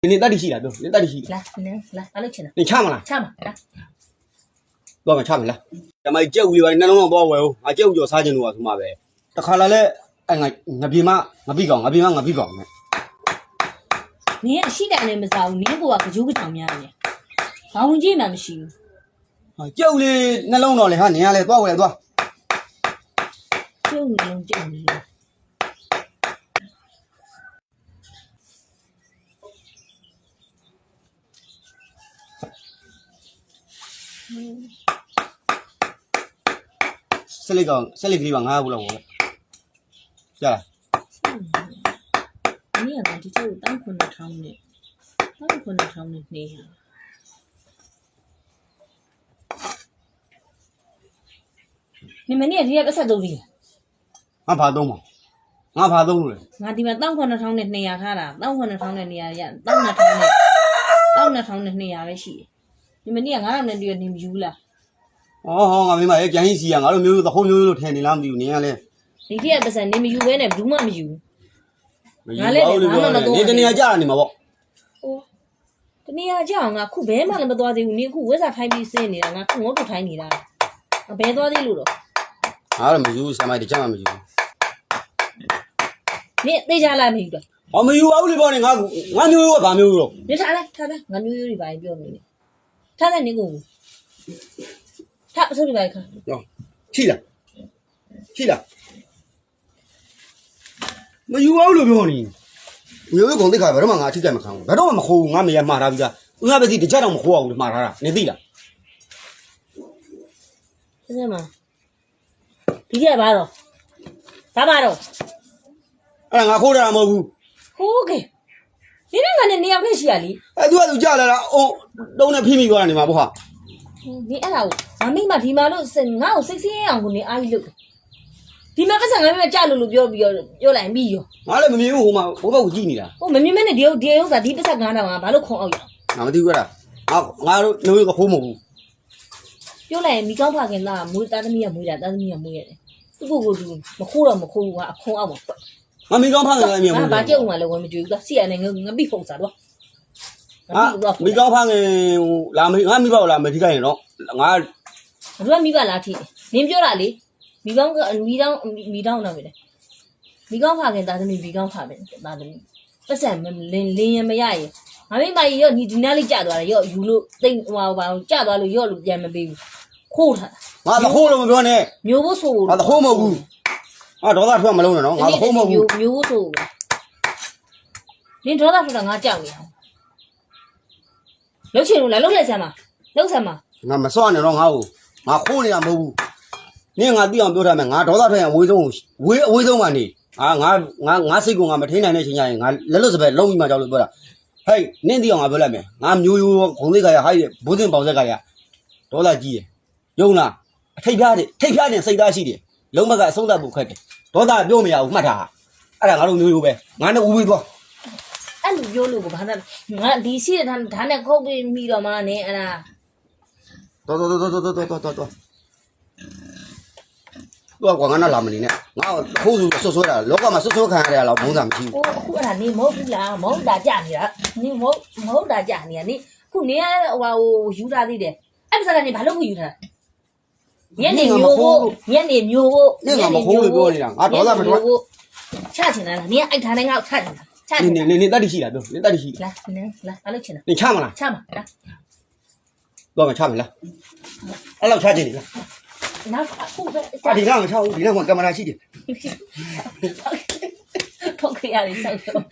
你到底去了都，你到底去？来，俺来吃呢。你吃嘛啦？吃嘛，来。多少吃没了？咱们接屋里边那弄多少哦？俺接屋就3斤多，他妈呗。他看了嘞，哎，我比嘛，我比高呢。你现在你们啥？你给我可就个场面呢？俺们这边没行。啊，接屋里那弄到嘞哈，你下来多少多？就你。这里个地方俺不了我，下来。你也讲这叫当坤的场面，你呀。你们你也不啥道理？俺怕冻嘛，俺怕冻了。俺这边当坤的场面你呀看了，当坤的场面你呀，当那场面你呀没戏。你们你也俺们这你们有了。哦，俺明白，讲一些啊，俺都没有，后面有天的那没有你下来。你这不是你们有呗？那有嘛没有？你这你要嫁你嘛不？哦，你要嫁我，苦白嘛那么多的，你苦为啥拍比赛呢？我都拍你了，白多的路了。俺没有，什么的讲没有。你家来没有的？我没有，我里边的俺没有，我爸没有。你查来，俺没有的白标没的，查来你给我，查手里白看。哟，去了。没有我里边的，有一公的开不是嘛？俺去干嘛看？不然我们喝，俺们也骂他不是？俺不是的家长们喝我骂他了，你对了。是什么？你这把肉，咋把肉？哎，俺喝的没有。好个，你那个你要看谁啊你？哎，都嫁来了，哦，都那批评过你嘛不好。你哎呀，俺没嘛提嘛路是，俺有识样个你阿姨路。ဒီမှာပတ်စံငါမကြလို့ပြောပြီးပြောလိုက်ပြီးရောငါလည်းမမြင်ဘူးဟိုမှာဟိုဘက်ကိုကြည့်နေတာဟိုမမြင်မနဲ့ဒီဥစ္စာဒီပတ်စံ9000ကဘာလို့ခွန်အောင်ရငါမသိဘူးလားငါတို့နှုတ်ရခိုးမဟုတ်ဘူးပြောလိုက်မိကောင်းဖခင်သားမွေးသားသမီးကမွေးတာသားသမီးကမွေးရတယ်သူ့ကိုယ်သူမခိုးတော့မခိုးဘူးကအခွန်အောင်ပါငါမိကောင်းဖခင်လည်းမြင်ဘူးဘာကြောက်မှလည်းဝင်မကြွဘူးသူစီရနေငါပိဖုံစားတော့မိကောင်းဖခင်လာငါမိဘလာမထိခိုက်ရင်တော့ငါတို့ကမိဘလာထိနင်းပြောတာလေမိကောင်းတော့မယ်မိကောင်းဖခင်သားသမီးမိကောင်းဖခင်သားသမီးပတ်စံလင်းရမရရင်ငါမိမကြီးရောဒီနားလေးကြသွားတယ်ရောယူလို့တိတ်ဟိုဘာကြသွားလို့ရောလို့ပြန်မပေးဘူးခိုးထားငါသခိုးလို့မပြောနဲ့မျိုးဖို့ဆိုငါသခိုးမဟုတ်ဘူးငါဒေါသထွက်မလုံးနဲ့နော်ငါသခိုးမဟုတ်ဘူးမျိုးဖို့ဆိုနင်ဒေါသထွက်တာငါကြောက်နေတာလှုပ်ချင်လို့လားလှုပ်လိုက်စမ်းပါလှုပ်စမ်းပါငါမစွနဲ့တော့ငါ့ကိုငါခိုးနေတာမဟုတ်ဘူးနင်ငါသိအောင်ပြောထားမယ်ငါဒေါသထွက်ရင်အဝေးဆုံးကနေငါစိတ်ကငါမထိန်နိုင်တဲ့ချိန်ကျရင်ငါလက်လွတ်စပယ်လုံးပြီးမှကြောက်လို့ပြောတာဟဲ့နင်သိအောင်ငါပြောလိုက်မယ်ငါမျိုးရိုးဂုံသိက္ခာရဟိုက်ဘိုးစင်ပေါင်ဆက်ကရဒေါသကြီးတယ်ယုံလားအထိတ်ဖျားတယ်စိတ်သားရှိတယ်လုံးဘက်ကအဆုံးသတ်ဖို့ခက်တယ်ဒေါသပြောမရဘူးမှတ်ထားအဲ့ဒါငါတို့မျိုးရိုးပဲငါနဲ့ဦးပြီးသွားအဲ့လိုပြောလို့ဘာသာငါဒီရှိတဲ့ဓာတ်နဲ့ခုတ်ပြီးမိတော့မှနင်အဲ့ဒါတော်တော့ကွာငါနဲ့လာမနေနဲ့ငါခိုးဆိုဆွဆွဲတာလောကမှာဆွခံရတဲ့လောက်ဘုံသာမရှိဘူးခုအဲ့ဒါနေမဟုတ်ဘူးလားမဟုတ်တာကြနေတာနေမဟုတ်တာကြနေတာနေခုနေဟိုယူထားသေးတယ်အဲ့ဒါကနေဘာလို့ခုယူထားညနေမျိုးကိုနင်ကမခိုးလို့ပြောနေတာငါဒေါသမထွက်ချချင်တာလားနင်အဲ့ဒါနဲ့ငါ့ကိုချချင်တာနေတတ်ရှိလားပြောနေတတ်ရှိလားဘာလို့ချင်တာနေချမလားချမှာလားတော့မချမလားအဲ့လောက်ချချင်နေလားနောက်အခုပဲဒီကမချဘူးဒီကကင်မရာရှိတယ်ထုတ်ခရတယ်ဆောက်တော့